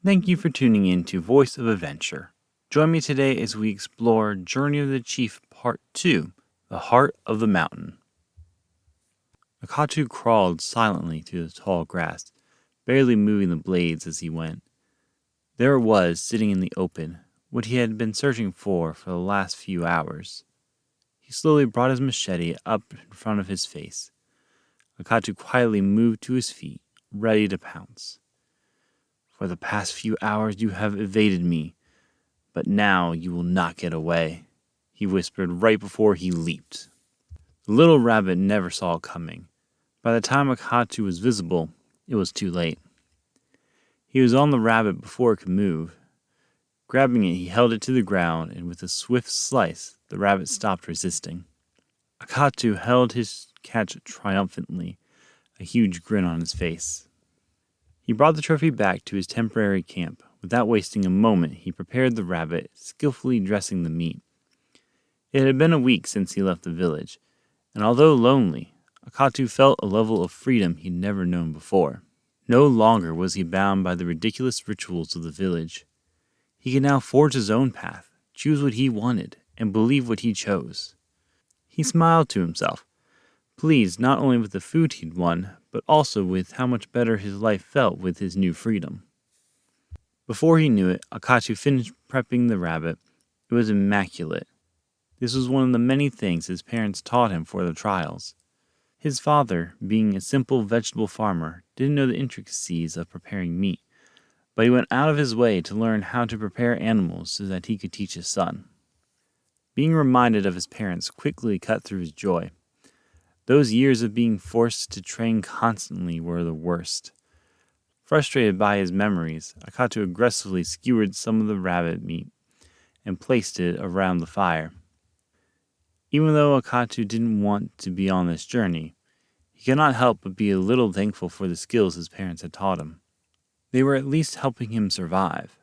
Thank you for tuning in to Voice of Adventure. Join me today as we explore Journey of the Chief Part 2, The Heart of the Mountain. Akatu crawled silently through the tall grass, barely moving the blades as he went. There it was, sitting in the open, what he had been searching for the last few hours. He slowly brought his machete up in front of his face. Akatu quietly moved to his feet, ready to pounce. For the past few hours you have evaded me, but now you will not get away, he whispered right before he leaped. The little rabbit never saw it coming. By the time Akatu was visible, it was too late. He was on the rabbit before it could move. Grabbing it, he held it to the ground, and with a swift slice, the rabbit stopped resisting. Akatu held his catch triumphantly, a huge grin on his face. He brought the trophy back to his temporary camp. Without wasting a moment, he prepared the rabbit, skillfully dressing the meat. It had been a week since he left the village, and although lonely, Akatu felt a level of freedom he'd never known before. No longer was he bound by the ridiculous rituals of the village. He could now forge his own path, choose what he wanted, and believe what he chose. He smiled to himself, pleased not only with the food he'd won, but also with how much better his life felt with his new freedom. Before he knew it, Akatu finished prepping the rabbit. It was immaculate. This was one of the many things his parents taught him for the trials. His father, being a simple vegetable farmer, didn't know the intricacies of preparing meat, but he went out of his way to learn how to prepare animals so that he could teach his son. Being reminded of his parents quickly cut through his joy. Those years of being forced to train constantly were the worst. Frustrated by his memories, Akatu aggressively skewered some of the rabbit meat and placed it around the fire. Even though Akatu didn't want to be on this journey, he could not help but be a little thankful for the skills his parents had taught him. They were at least helping him survive.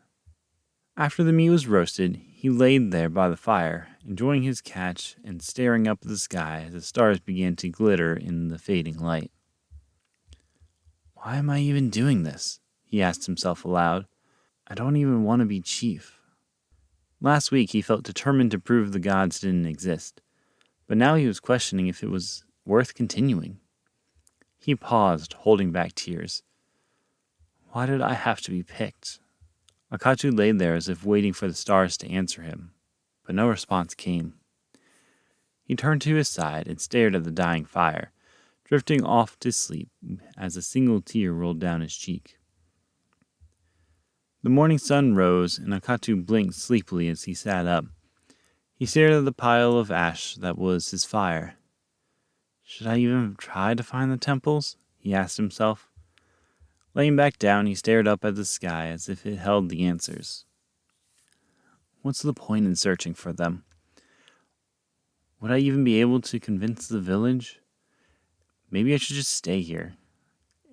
After the meat was roasted, he laid there by the fire, enjoying his catch and staring up at the sky as the stars began to glitter in the fading light. Why am I even doing this? He asked himself aloud. I don't even want to be chief. Last week he felt determined to prove the gods didn't exist, but now he was questioning if it was worth continuing. He paused, holding back tears. Why did I have to be picked? Akatu lay there as if waiting for the stars to answer him, but no response came. He turned to his side and stared at the dying fire, drifting off to sleep as a single tear rolled down his cheek. The morning sun rose, and Akatu blinked sleepily as he sat up. He stared at the pile of ash that was his fire. Should I even try to find the temples? He asked himself. Laying back down, he stared up at the sky as if it held the answers. What's the point in searching for them? Would I even be able to convince the village? Maybe I should just stay here.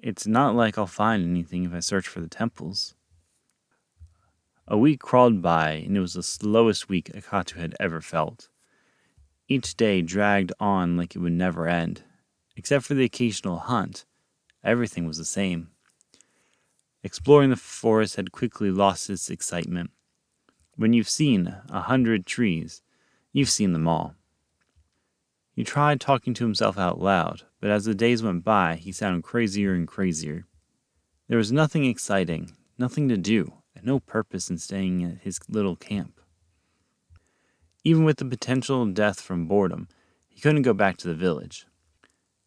It's not like I'll find anything if I search for the temples. A week crawled by, and it was the slowest week Akatu had ever felt. Each day dragged on like it would never end. Except for the occasional hunt, everything was the same. Exploring the forest had quickly lost its excitement. When you've seen 100 trees, you've seen them all. He tried talking to himself out loud, but as the days went by, he sounded crazier and crazier. There was nothing exciting, nothing to do, and no purpose in staying at his little camp. Even with the potential of death from boredom, he couldn't go back to the village.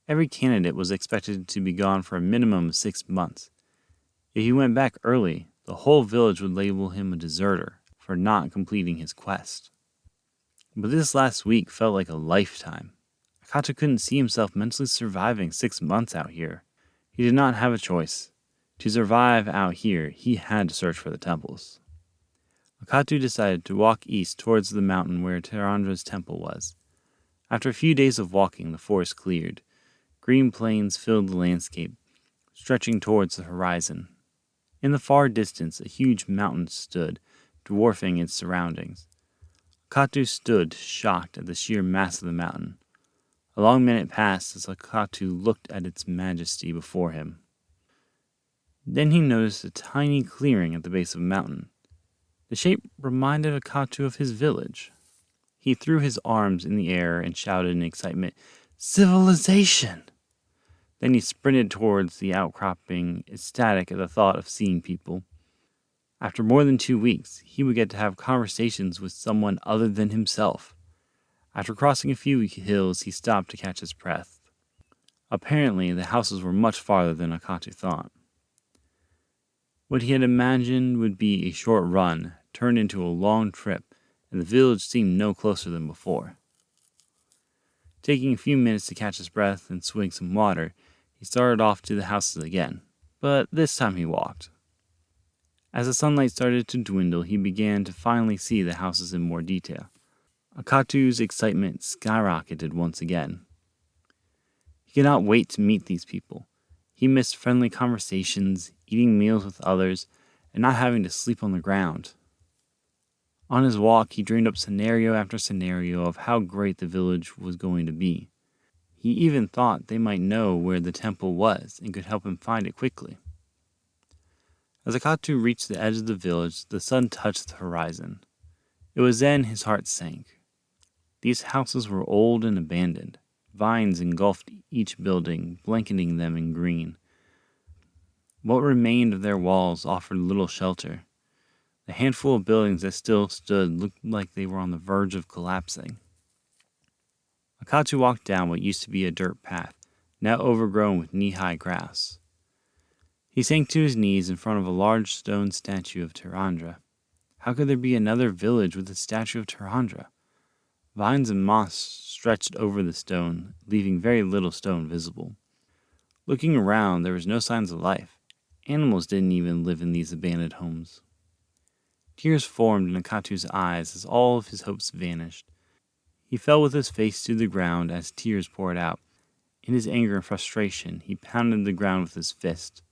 Every candidate was expected to be gone for a minimum of 6 months. If he went back early, the whole village would label him a deserter for not completing his quest. But this last week felt like a lifetime. Akatu couldn't see himself mentally surviving 6 months out here. He did not have a choice. To survive out here, he had to search for the temples. Akatu decided to walk east towards the mountain where Tarandra's temple was. After a few days of walking, the forest cleared. Green plains filled the landscape, stretching towards the horizon. In the far distance, a huge mountain stood, dwarfing its surroundings. Akatu stood, shocked at the sheer mass of the mountain. A A long minute passed as Akatu looked at its majesty before him. Then he noticed a tiny clearing at the base of a mountain. The shape reminded Akatu of his village. He threw his arms in the air and shouted in excitement, "Civilization!" Then he sprinted towards the outcropping, ecstatic at the thought of seeing people. After more than 2 weeks, he would get to have conversations with someone other than himself. After crossing a few hills, he stopped to catch his breath. Apparently, the houses were much farther than Akatu thought. What he had imagined would be a short run turned into a long trip, and the village seemed no closer than before. Taking a few minutes to catch his breath and swig some water, he started off to the houses again, but this time he walked. As the sunlight started to dwindle, he began to finally see the houses in more detail. Akatu's excitement skyrocketed once again. He could not wait to meet these people. He missed friendly conversations, eating meals with others, and not having to sleep on the ground. On his walk, he dreamed up scenario after scenario of how great the village was going to be. He even thought they might know where the temple was and could help him find it quickly. As Akatu reached the edge of the village, the sun touched the horizon. It was then his heart sank. These houses were old and abandoned. Vines engulfed each building, blanketing them in green. What remained of their walls offered little shelter. The handful of buildings that still stood looked like they were on the verge of collapsing. Akatu walked down what used to be a dirt path, now overgrown with knee-high grass. He sank to his knees in front of a large stone statue of Tarandra. How could there be another village with a statue of Tarandra? Vines and moss stretched over the stone, leaving very little stone visible. Looking around, there was no signs of life. Animals didn't even live in these abandoned homes. Tears formed in Akatu's eyes as all of his hopes vanished. He fell with his face to the ground as tears poured out. In his anger and frustration, he pounded the ground with his fist.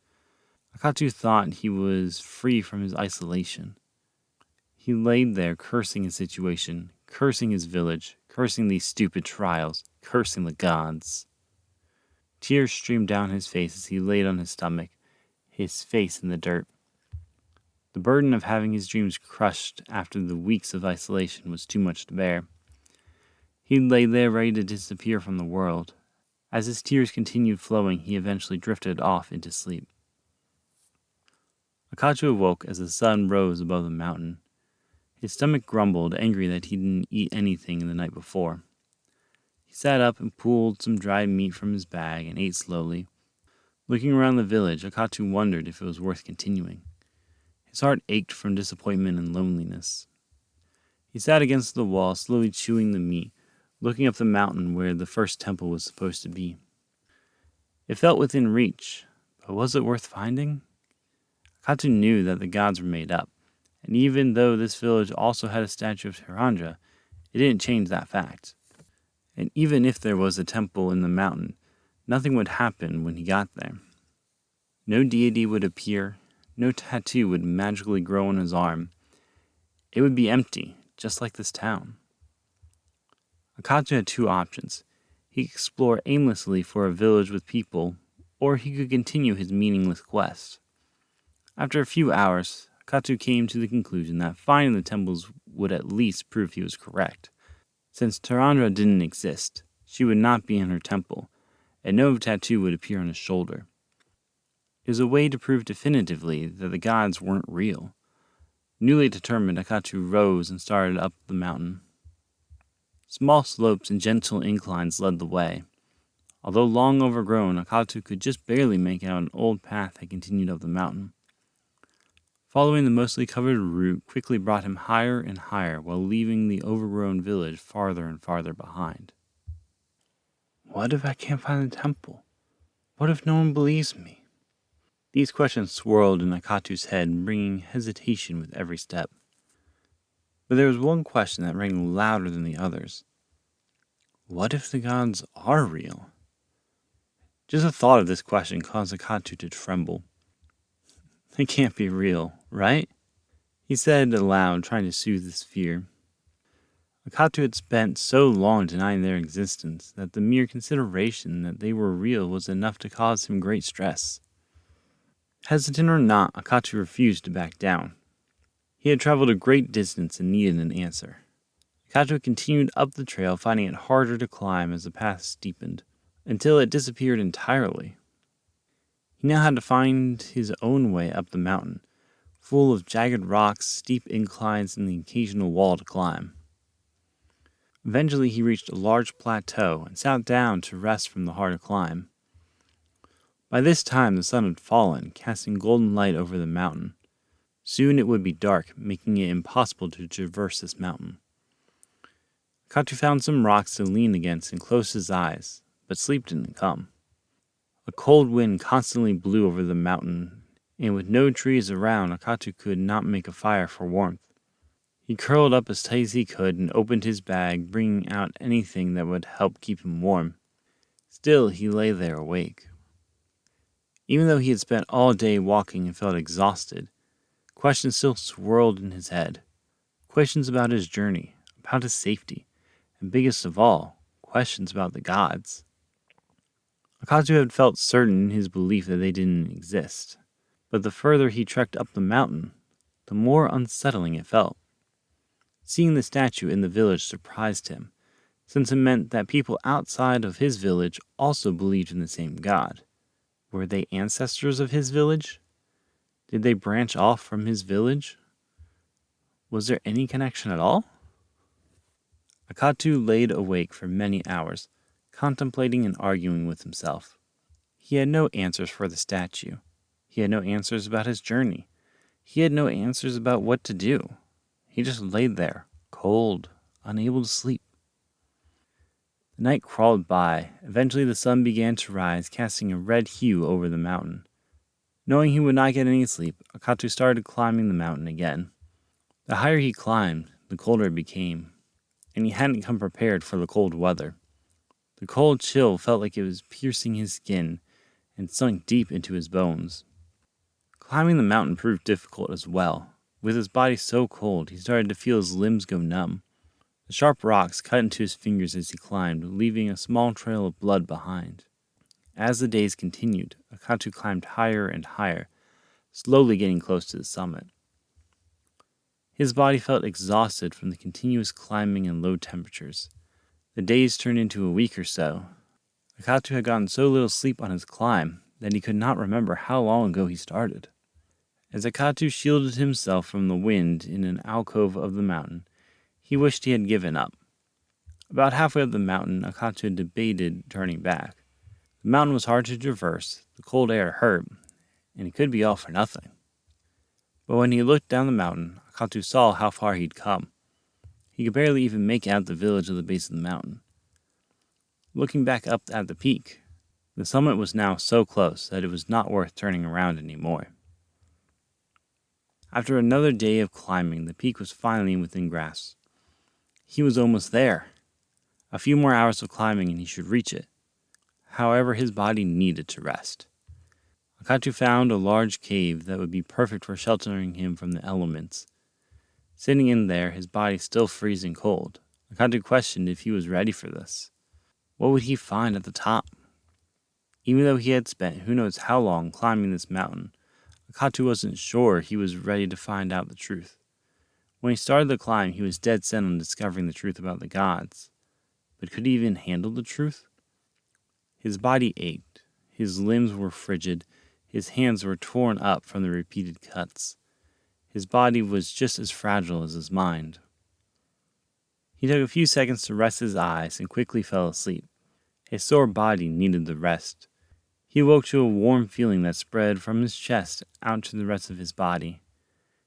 Akatu thought he was free from his isolation. He laid there cursing his situation, cursing his village, cursing these stupid trials, cursing the gods. Tears streamed down his face as he laid on his stomach, his face in the dirt. The burden of having his dreams crushed after the weeks of isolation was too much to bear. He lay there ready to disappear from the world. As his tears continued flowing, he eventually drifted off into sleep. Akatu awoke as the sun rose above the mountain. His stomach grumbled, angry that he didn't eat anything the night before. He sat up and pulled some dried meat from his bag and ate slowly. Looking around the village, Akatu wondered if it was worth continuing. His heart ached from disappointment and loneliness. He sat against the wall, slowly chewing the meat, looking up the mountain where the first temple was supposed to be. It felt within reach, but was it worth finding? Akatu knew that the gods were made up, and even though this village also had a statue of Tarandra, it didn't change that fact. And even if there was a temple in the mountain, nothing would happen when he got there. No deity would appear, no tattoo would magically grow on his arm. It would be empty, just like this town. Akatu had two options. He could explore aimlessly for a village with people, or he could continue his meaningless quest. After a few hours, Akatu came to the conclusion that finding the temples would at least prove he was correct. Since Tarandra didn't exist, she would not be in her temple, and no tattoo would appear on his shoulder. It was a way to prove definitively that the gods weren't real. Newly determined, Akatu rose and started up the mountain. Small slopes and gentle inclines led the way. Although long overgrown, Akatu could just barely make out an old path that continued up the mountain. Following the mostly covered route quickly brought him higher and higher while leaving the overgrown village farther and farther behind. What if I can't find the temple? What if no one believes me? These questions swirled in Akatu's head, bringing hesitation with every step. But there was one question that rang louder than the others. What if the gods are real? Just the thought of this question caused Akatu to tremble. They can't be real, right? He said aloud, trying to soothe his fear. Akatu had spent so long denying their existence that the mere consideration that they were real was enough to cause him great stress. Hesitant or not, Akatu refused to back down. He had traveled a great distance and needed an answer. Akatu continued up the trail, finding it harder to climb as the path steepened, until it disappeared entirely. He now had to find his own way up the mountain, full of jagged rocks, steep inclines, and the occasional wall to climb. Eventually, he reached a large plateau and sat down to rest from the harder climb. By this time, the sun had fallen, casting golden light over the mountain. Soon it would be dark, making it impossible to traverse this mountain. Akatu found some rocks to lean against and closed his eyes, but sleep didn't come. A cold wind constantly blew over the mountain, and with no trees around, Akatu could not make a fire for warmth. He curled up as tight as he could and opened his bag, bringing out anything that would help keep him warm. Still, he lay there awake. Even though he had spent all day walking and felt exhausted, questions still swirled in his head. Questions about his journey, about his safety, and biggest of all, questions about the gods. Akatu had felt certain in his belief that they didn't exist, but the further he trekked up the mountain, the more unsettling it felt. Seeing the statue in the village surprised him, since it meant that people outside of his village also believed in the same god. Were they ancestors of his village? Did they branch off from his village? Was there any connection at all? Akatu laid awake for many hours, contemplating and arguing with himself. He had no answers for the statue. He had no answers about his journey. He had no answers about what to do. He just laid there, cold, unable to sleep. The night crawled by. Eventually the sun began to rise, casting a red hue over the mountain. Knowing he would not get any sleep, Akatu started climbing the mountain again. The higher he climbed, the colder it became, and he hadn't come prepared for the cold weather. The cold chill felt like it was piercing his skin and sunk deep into his bones. Climbing the mountain proved difficult as well. With his body so cold, he started to feel his limbs go numb. The sharp rocks cut into his fingers as he climbed, leaving a small trail of blood behind. As the days continued, Akatu climbed higher and higher, slowly getting close to the summit. His body felt exhausted from the continuous climbing and low temperatures. The days turned into a week or so. Akatu had gotten so little sleep on his climb that he could not remember how long ago he started. As Akatu shielded himself from the wind in an alcove of the mountain, he wished he had given up. About halfway up the mountain, Akatu debated turning back. The mountain was hard to traverse, the cold air hurt, and it could be all for nothing. But when he looked down the mountain, Akatu saw how far he'd come. He could barely even make out the village at the base of the mountain. Looking back up at the peak, the summit was now so close that it was not worth turning around anymore. After another day of climbing, the peak was finally within grasp. He was almost there. A few more hours of climbing and he should reach it. However, his body needed to rest. Akatu found a large cave that would be perfect for sheltering him from the elements. Sitting in there, his body still freezing cold, Akatu questioned if he was ready for this. What would he find at the top? Even though he had spent who knows how long climbing this mountain, Akatu wasn't sure he was ready to find out the truth. When he started the climb, he was dead set on discovering the truth about the gods. But could he even handle the truth? His body ached, his limbs were frigid, his hands were torn up from the repeated cuts. His body was just as fragile as his mind. He took a few seconds to rest his eyes and quickly fell asleep. His sore body needed the rest. He woke to a warm feeling that spread from his chest out to the rest of his body.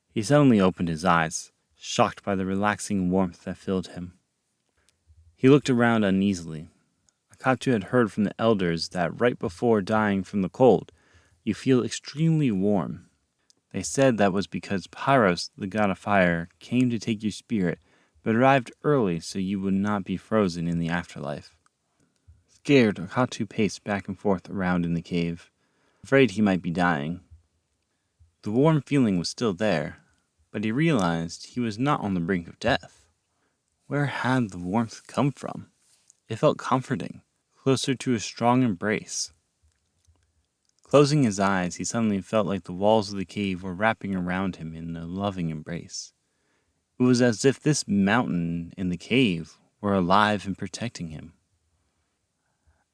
He suddenly opened his eyes, shocked by the relaxing warmth that filled him. He looked around uneasily. Akatu had heard from the elders that right before dying from the cold, you feel extremely warm. They said that was because Pyros, the god of fire, came to take your spirit, but arrived early so you would not be frozen in the afterlife. Scared, Akatu paced back and forth around in the cave, afraid he might be dying. The warm feeling was still there, but he realized he was not on the brink of death. Where had the warmth come from? It felt comforting, closer to a strong embrace. Closing his eyes, he suddenly felt like the walls of the cave were wrapping around him in a loving embrace. It was as if this mountain in the cave were alive and protecting him.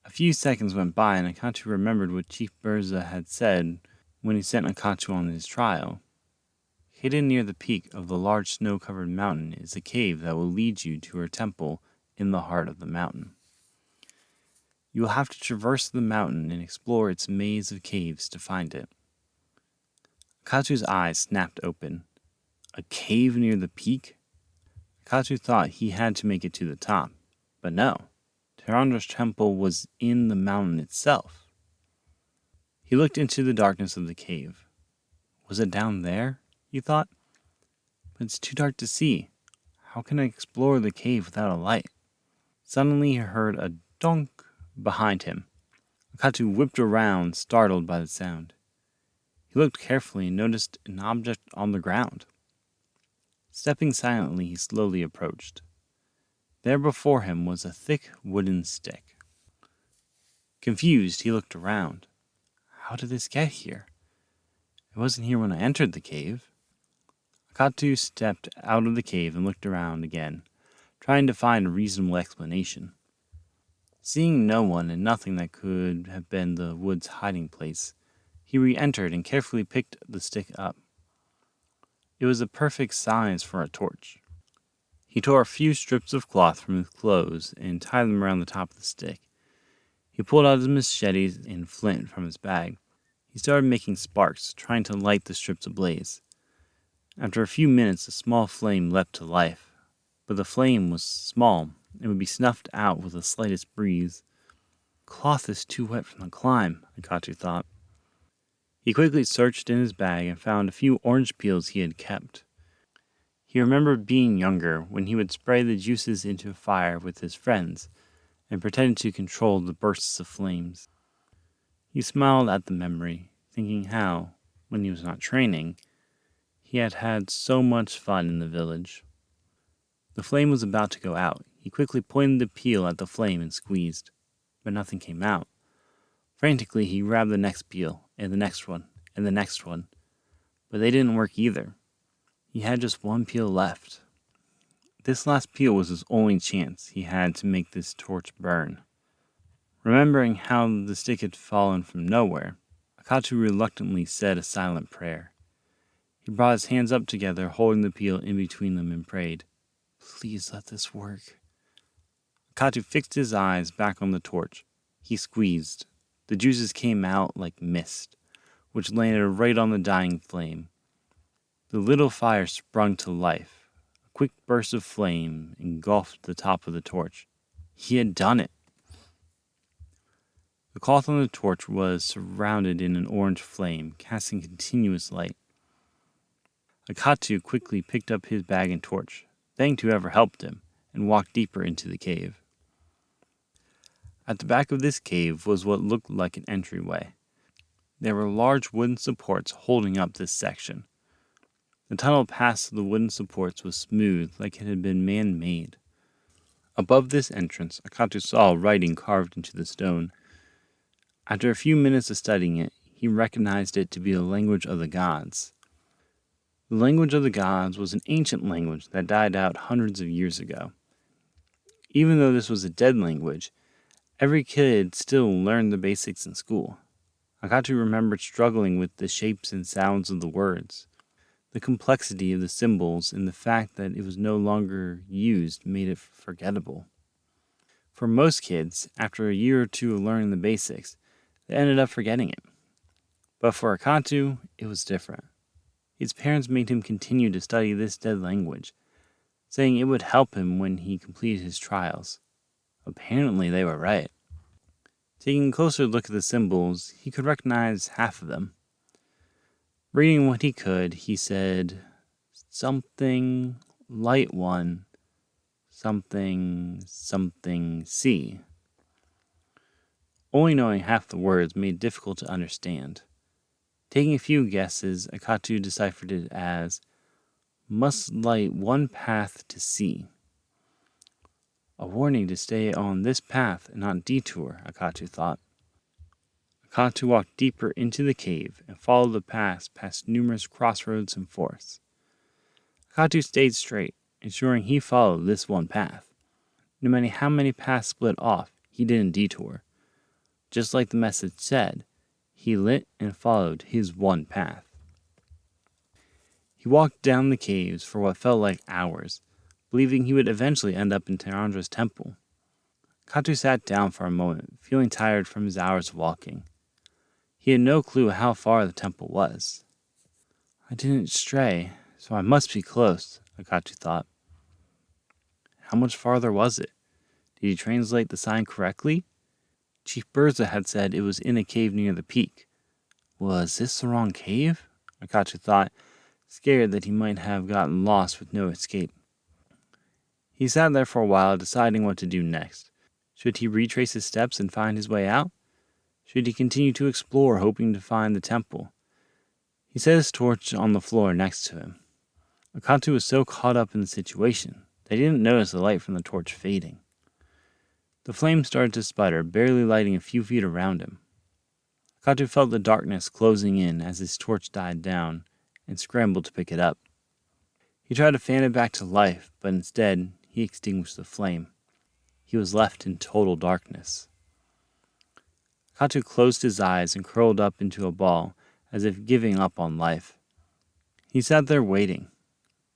A few seconds went by, and Akatu remembered what Chief Burza had said when he sent Akatu on his trial. Hidden near the peak of the large snow-covered mountain is a cave that will lead you to her temple in the heart of the mountain. You will have to traverse the mountain and explore its maze of caves to find it. Akatu's eyes snapped open. A cave near the peak? Akatu thought he had to make it to the top, but no. Tyrandra's temple was in the mountain itself. He looked into the darkness of the cave. Was it down there? He thought. But it's too dark to see. How can I explore the cave without a light? Suddenly he heard a donk behind him. Akatu whipped around, startled by the sound. He looked carefully and noticed an object on the ground. Stepping silently, he slowly approached. There before him was a thick wooden stick. Confused, he looked around. How did this get here? It wasn't here when I entered the cave. Akatu stepped out of the cave and looked around again, trying to find a reasonable explanation. Seeing no one and nothing that could have been the wood's hiding place, he re-entered and carefully picked the stick up. It was the perfect size for a torch. He tore a few strips of cloth from his clothes and tied them around the top of the stick. He pulled out his machete and flint from his bag. He started making sparks, trying to light the strips ablaze. After a few minutes, a small flame leapt to life, but the flame was small and would be snuffed out with the slightest breeze. Cloth is too wet from the climb, Akatu thought. He quickly searched in his bag and found a few orange peels he had kept. He remembered being younger when he would spray the juices into a fire with his friends and pretended to control the bursts of flames. He smiled at the memory, thinking how, when he was not training, he had had so much fun in the village. The flame was about to go out. He quickly pointed the peel at the flame and squeezed, but nothing came out. Frantically, he grabbed the next peel, and the next one, and the next one, but they didn't work either. He had just one peel left. This last peel was his only chance he had to make this torch burn. Remembering how the stick had fallen from nowhere, Akatu reluctantly said a silent prayer. He brought his hands up together, holding the peel in between them, and prayed, "Please let this work." Akatu fixed his eyes back on the torch. He squeezed. The juices came out like mist, which landed right on the dying flame. The little fire sprung to life. A quick burst of flame engulfed the top of the torch. He had done it. The cloth on the torch was surrounded in an orange flame, casting continuous light. Akatu quickly picked up his bag and torch, thanked whoever helped him, and walked deeper into the cave. At the back of this cave was what looked like an entryway. There were large wooden supports holding up this section. The tunnel past the wooden supports was smooth, like it had been man-made. Above this entrance, Akatu saw writing carved into the stone. After a few minutes of studying it, he recognized it to be the language of the gods. The language of the gods was an ancient language that died out hundreds of years ago. Even though this was a dead language, every kid still learned the basics in school. Akatu remembered struggling with the shapes and sounds of the words. The complexity of the symbols and the fact that it was no longer used made it forgettable. For most kids, after a year or two of learning the basics, they ended up forgetting it. But for Akatu, it was different. His parents made him continue to study this dead language, saying it would help him when he completed his trials. Apparently, they were right. Taking a closer look at the symbols, he could recognize half of them. Reading what he could, he said, "Something, light one, something, something, C." Only knowing half the words made it difficult to understand. Taking a few guesses, Akatu deciphered it as, "Must light one path to C." A warning to stay on this path and not detour, Akatu thought. Akatu walked deeper into the cave and followed the path past numerous crossroads and forests. Akatu stayed straight, ensuring he followed this one path. No matter how many paths split off, he didn't detour. Just like the message said, he lit and followed his one path. He walked down the caves for what felt like hours, believing he would eventually end up in Tirandra's temple. Akatu sat down for a moment, feeling tired from his hours of walking. He had no clue how far the temple was. I didn't stray, so I must be close, Akatu thought. How much farther was it? Did he translate the sign correctly? Chief Burza had said it was in a cave near the peak. Was this the wrong cave? Akatu thought, scared that he might have gotten lost with no escape. He sat there for a while, deciding what to do next. Should he retrace his steps and find his way out? Should he continue to explore, hoping to find the temple? He set his torch on the floor next to him. Akatu was so caught up in the situation that he didn't notice the light from the torch fading. The flame started to sputter, barely lighting a few feet around him. Akatu felt the darkness closing in as his torch died down and scrambled to pick it up. He tried to fan it back to life, but instead he extinguished the flame. He was left in total darkness. Akatu closed his eyes and curled up into a ball, as if giving up on life. He sat there waiting,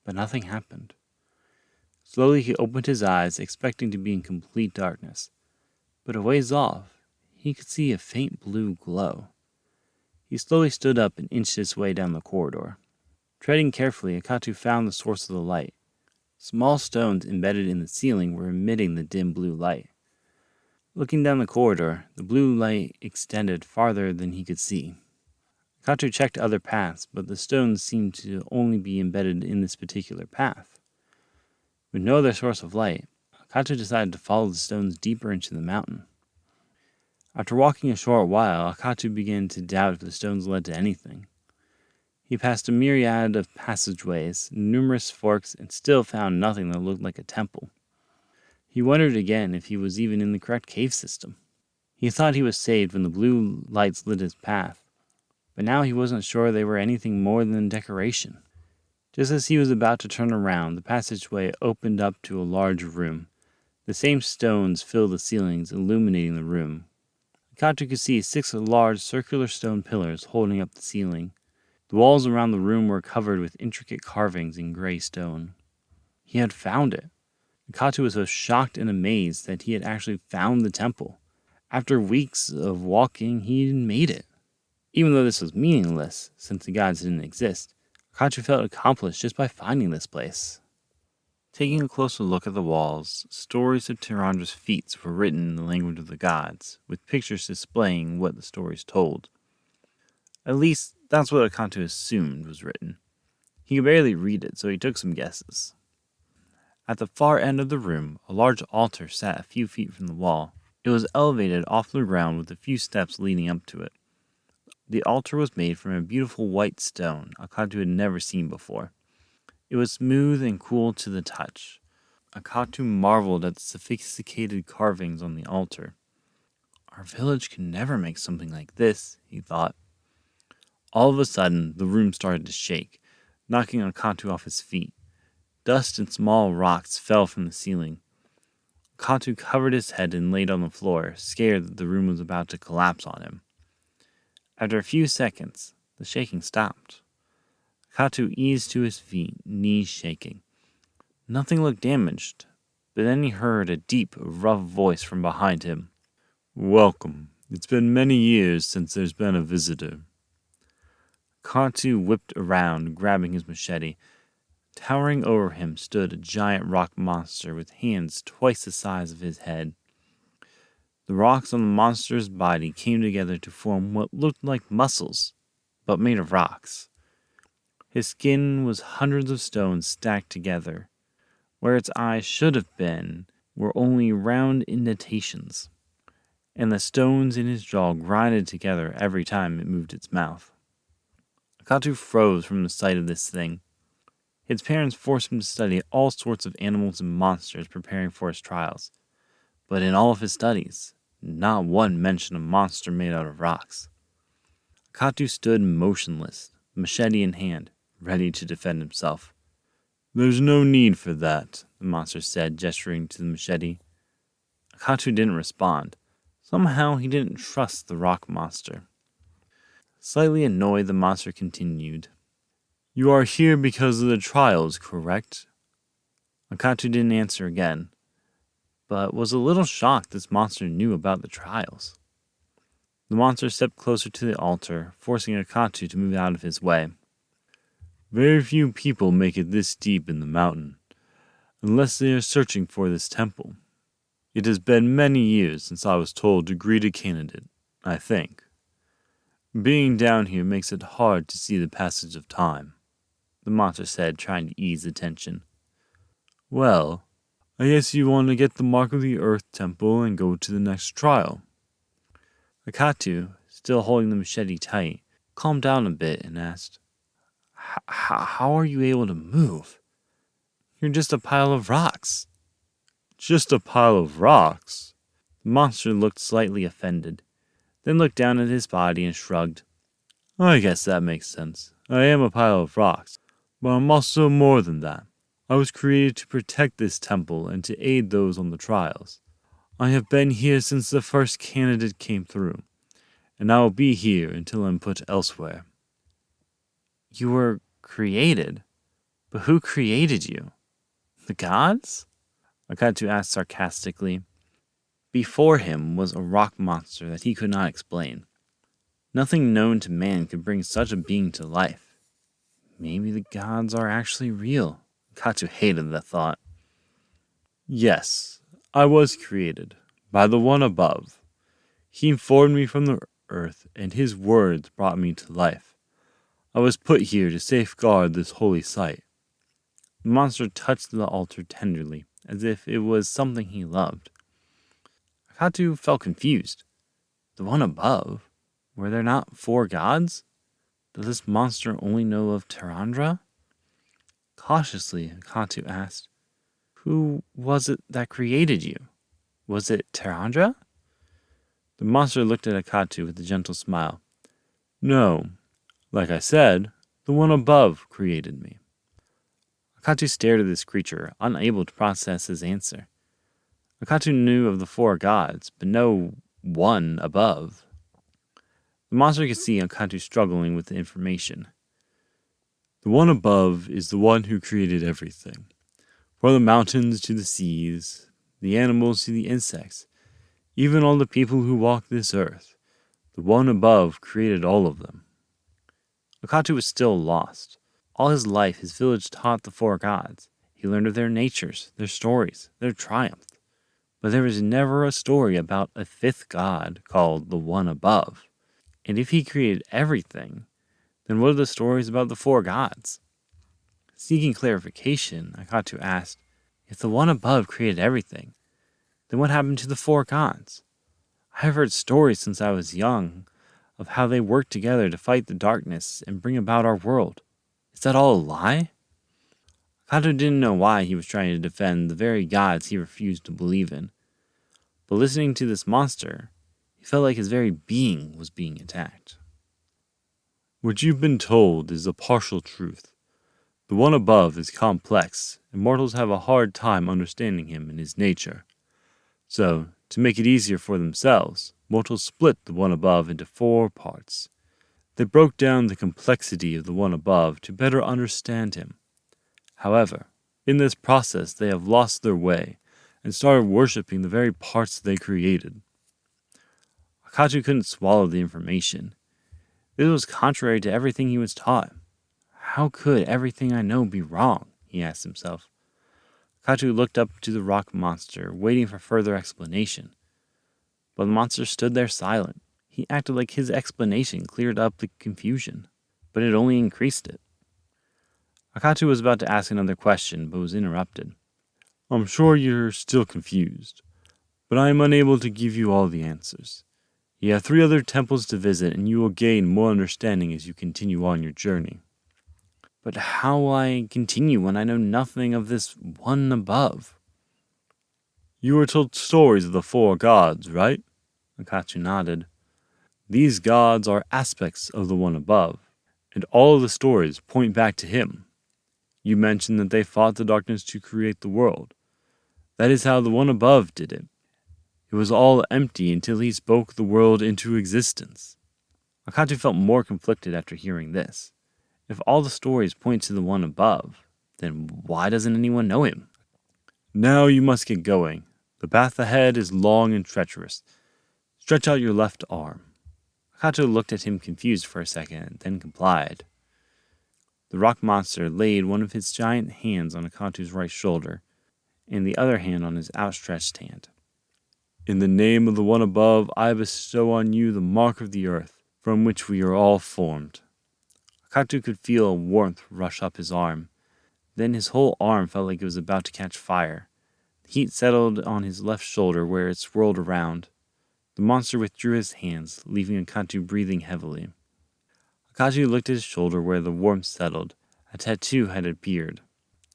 but nothing happened. Slowly he opened his eyes, expecting to be in complete darkness, but a ways off, he could see a faint blue glow. He slowly stood up and inched his way down the corridor. Treading carefully, Akatu found the source of the light. Small stones embedded in the ceiling were emitting the dim blue light. Looking down the corridor, the blue light extended farther than he could see. Akatu checked other paths, but the stones seemed to only be embedded in this particular path. With no other source of light, Akatu decided to follow the stones deeper into the mountain. After walking a short while, Akatu began to doubt if the stones led to anything. He passed a myriad of passageways, numerous forks, and still found nothing that looked like a temple. He wondered again if he was even in the correct cave system. He thought he was saved when the blue lights lit his path, but now he wasn't sure they were anything more than decoration. Just as he was about to turn around, the passageway opened up to a large room. The same stones filled the ceilings, illuminating the room. Akatu could see 6 large circular stone pillars holding up the ceiling. The walls around the room were covered with intricate carvings in gray stone. He had found it. Akatu was so shocked and amazed that he had actually found the temple. After weeks of walking, he had made it. Even though this was meaningless, since the gods didn't exist, Akatu felt accomplished just by finding this place. Taking a closer look at the walls, stories of Tirandra's feats were written in the language of the gods, with pictures displaying what the stories told. At least, that's what Akatu assumed was written. He could barely read it, so he took some guesses. At the far end of the room, a large altar sat a few feet from the wall. It was elevated off the ground with a few steps leading up to it. The altar was made from a beautiful white stone Akatu had never seen before. It was smooth and cool to the touch. Akatu marveled at the sophisticated carvings on the altar. Our village can never make something like this, he thought. All of a sudden, the room started to shake, knocking Akatu off his feet. Dust and small rocks fell from the ceiling. Akatu covered his head and laid on the floor, scared that the room was about to collapse on him. After a few seconds, the shaking stopped. Akatu eased to his feet, knees shaking. Nothing looked damaged, but then he heard a deep, rough voice from behind him. Welcome. It's been many years since there's been a visitor. Akatu whipped around, grabbing his machete. Towering over him stood a giant rock monster with hands twice the size of his head. The rocks on the monster's body came together to form what looked like muscles, but made of rocks. His skin was hundreds of stones stacked together. Where its eyes should have been were only round indentations, and the stones in his jaw grinded together every time it moved its mouth. Akatu froze from the sight of this thing. His parents forced him to study all sorts of animals and monsters preparing for his trials, but in all of his studies, not one mention of monster made out of rocks. Akatu stood motionless, machete in hand, ready to defend himself. There's no need for that, the monster said, gesturing to the machete. Akatu didn't respond. Somehow he didn't trust the rock monster. Slightly annoyed, the monster continued. You are here because of the trials, correct? Akatu didn't answer again, but was a little shocked this monster knew about the trials. The monster stepped closer to the altar, forcing Akatu to move out of his way. Very few people make it this deep in the mountain, unless they are searching for this temple. It has been many years since I was told to greet a candidate, I think. Being down here makes it hard to see the passage of time, the monster said, trying to ease the tension. Well, I guess you want to get the mark of the Earth Temple and go to the next trial. Akatu, still holding the machete tight, calmed down a bit and asked, How are you able to move? You're just a pile of rocks. Just a pile of rocks? The monster looked slightly offended, then looked down at his body and shrugged. I guess that makes sense. I am a pile of rocks, but I'm also more than that. I was created to protect this temple and to aid those on the trials. I have been here since the first candidate came through, and I will be here until I'm put elsewhere. You were created? But who created you? The gods? Akatu asked sarcastically. Before him was a rock monster that he could not explain. Nothing known to man could bring such a being to life. Maybe the gods are actually real. Akatu hated the thought. Yes, I was created by the one above. He formed me from the earth, and his words brought me to life. I was put here to safeguard this holy site. The monster touched the altar tenderly, as if it was something he loved. Akatu felt confused. The one above? Were there not 4 gods? Does this monster only know of Tarandra? Cautiously, Akatu asked, Who was it that created you? Was it Tarandra? The monster looked at Akatu with a gentle smile. No, like I said, the one above created me. Akatu stared at this creature, unable to process his answer. Akatu knew of the 4 gods, but no one above. The monster could see Akatu struggling with the information. The one above is the one who created everything. From the mountains to the seas, the animals to the insects, even all the people who walk this earth, the one above created all of them. Akatu was still lost. All his life, his village taught the 4 gods. He learned of their natures, their stories, their triumphs. But there was never a story about a 5th god called the one above. And if he created everything, then what are the stories about the 4 gods? Seeking clarification, Akatu asked, if the one above created everything, then what happened to the 4 gods? I have heard stories since I was young of how they worked together to fight the darkness and bring about our world. Is that all a lie? Akatu didn't know why he was trying to defend the very gods he refused to believe in. But listening to this monster, he felt like his very being was being attacked. What you've been told is a partial truth. The one above is complex, and mortals have a hard time understanding him and his nature. So, to make it easier for themselves, mortals split the one above into 4 parts. They broke down the complexity of the one above to better understand him. However, in this process they have lost their way and started worshipping the very parts they created. Akatu couldn't swallow the information. This was contrary to everything he was taught. How could everything I know be wrong? He asked himself. Akatu looked up to the rock monster, waiting for further explanation. But the monster stood there silent. He acted like his explanation cleared up the confusion, but it only increased it. Akatu was about to ask another question, but was interrupted. I'm sure you're still confused, but I am unable to give you all the answers. You have 3 other temples to visit, and you will gain more understanding as you continue on your journey. But how will I continue when I know nothing of this one above? You were told stories of the 4 gods, right? Akatu nodded. These gods are aspects of the one above, and all of the stories point back to him. You mentioned that they fought the darkness to create the world. That is how the one above did it. It was all empty until he spoke the world into existence. Akatu felt more conflicted after hearing this. If all the stories point to the one above, then why doesn't anyone know him? Now you must get going. The path ahead is long and treacherous. Stretch out your left arm. Akatu looked at him confused for a second, then complied. The rock monster laid one of his giant hands on Akatu's right shoulder, and the other hand on his outstretched hand. In the name of the one above, I bestow on you the mark of the earth, from which we are all formed. Akatu could feel a warmth rush up his arm. Then his whole arm felt like it was about to catch fire. The heat settled on his left shoulder where it swirled around. The monster withdrew his hands, leaving Akatu breathing heavily. Akatu looked at his shoulder where the warmth settled. A tattoo had appeared.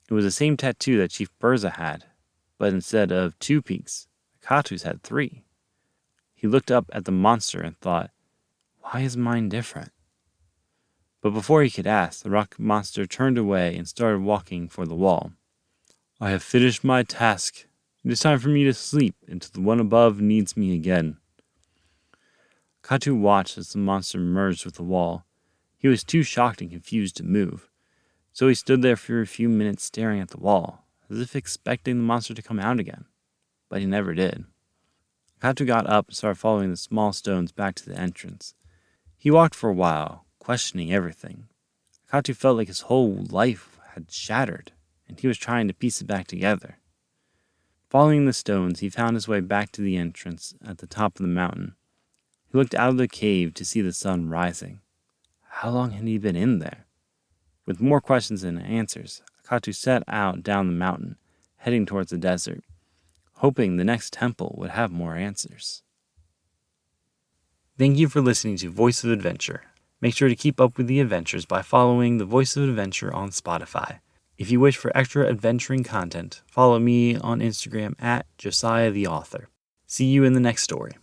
It was the same tattoo that Chief Burza had, but instead of 2 peaks, Akatu's had 3. He looked up at the monster and thought, why is mine different? But before he could ask, the rock monster turned away and started walking for the wall. I have finished my task. It is time for me to sleep until the one above needs me again. Akatu watched as the monster merged with the wall. He was too shocked and confused to move, so he stood there for a few minutes staring at the wall, as if expecting the monster to come out again. But he never did. Akatu got up and started following the small stones back to the entrance. He walked for a while, questioning everything. Akatu felt like his whole life had shattered, and he was trying to piece it back together. Following the stones, he found his way back to the entrance at the top of the mountain. He looked out of the cave to see the sun rising. How long had he been in there? With more questions than answers, Akatu set out down the mountain, heading towards the desert, hoping the next temple would have more answers. Thank you for listening to Voice of Adventure. Make sure to keep up with the adventures by following the Voice of Adventure on Spotify. If you wish for extra adventuring content, follow me on Instagram at Josiah the Author. See you in the next story.